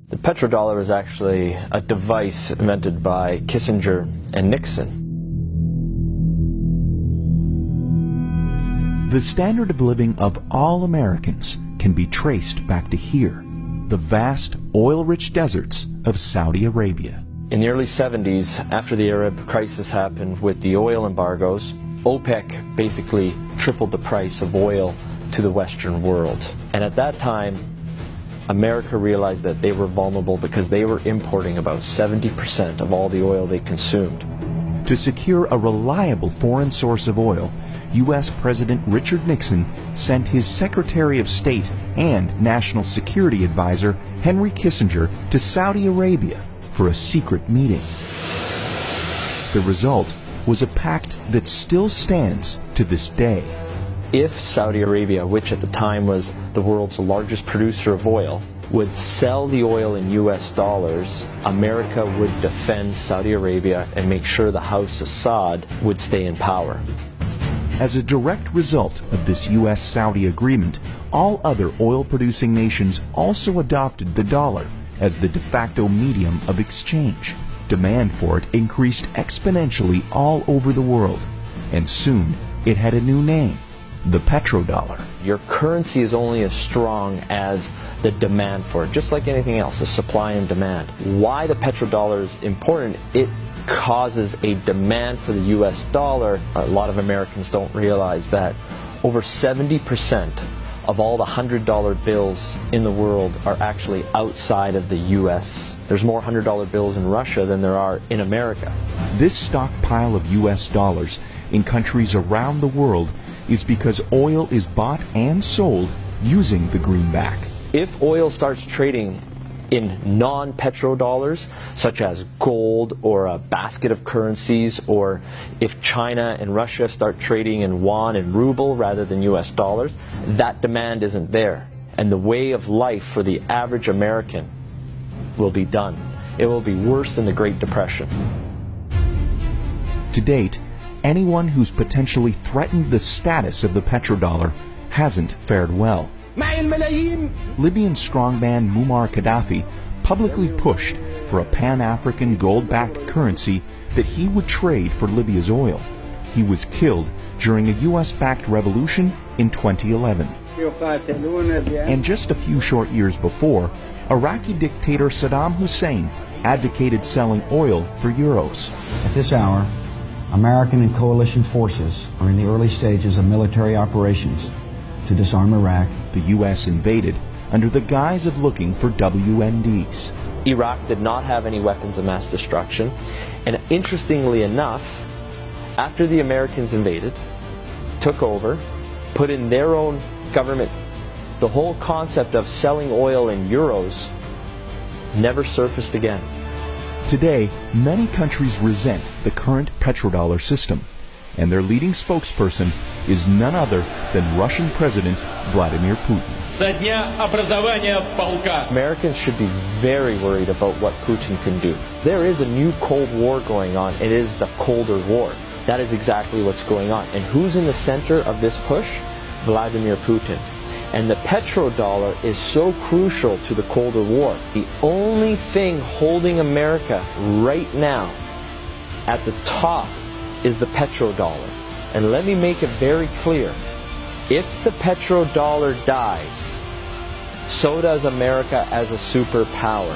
The petrodollar is actually a device invented by Kissinger and Nixon. The standard of living of all Americans can be traced back to here, the vast oil-rich deserts of Saudi Arabia. In the early 70s, after the Arab crisis happened with the oil embargoes, OPEC basically tripled the price of oil to the Western world. And at that time, America realized that they were vulnerable because they were importing about 70% of all the oil they consumed. To secure a reliable foreign source of oil, U.S. President Richard Nixon sent his Secretary of State and National Security Advisor Henry Kissinger to Saudi Arabia for a secret meeting. The result was a pact that still stands to this day. If Saudi Arabia, which at the time was the world's largest producer of oil, would sell the oil in US dollars, America would defend Saudi Arabia and make sure the House Assad would stay in power. As a direct result of this U.S.-Saudi agreement, all other oil-producing nations also adopted the dollar as the de facto medium of exchange. Demand for it increased exponentially all over the world, and soon it had a new name, the petrodollar. Your currency is only as strong as the demand for it, just like anything else, the supply and demand. Why the petrodollar is important, it causes a demand for the US dollar. A lot of Americans don't realize that over 70% of all the $100 bills in the world are actually outside of the US. There's more $100 bills in Russia than there are in America. This stockpile of US dollars in countries around the world is because oil is bought and sold using the greenback. If oil starts trading in non-petrodollars, such as gold or a basket of currencies, or if China and Russia start trading in yuan and ruble rather than US dollars, that demand isn't there. And the way of life for the average American will be done. It will be worse than the Great Depression. To date, anyone who's potentially threatened the status of the petrodollar hasn't fared well. Libyan strongman Muammar Gaddafi publicly pushed for a Pan-African gold-backed currency that he would trade for Libya's oil. He was killed during a US-backed revolution in 2011. And just a few short years before, Iraqi dictator Saddam Hussein advocated selling oil for euros. At this hour, American and coalition forces are in the early stages of military operations to disarm Iraq. The U.S. invaded under the guise of looking for WMDs. Iraq did not have any weapons of mass destruction, and interestingly enough, after the Americans invaded, took over, put in their own government, the whole concept of selling oil in euros never surfaced again. Today, many countries resent the current petrodollar system, and their leading spokesperson is none other than Russian President Vladimir Putin. Americans should be very worried about what Putin can do. There is a new Cold War going on. It is the colder war. That is exactly what's going on. And who's in the center of this push? Vladimir Putin. And the petrodollar is so crucial to the colder war. The only thing holding America right now at the top is the petrodollar. And let me make it very clear. If the petrodollar dies, so does America as a superpower.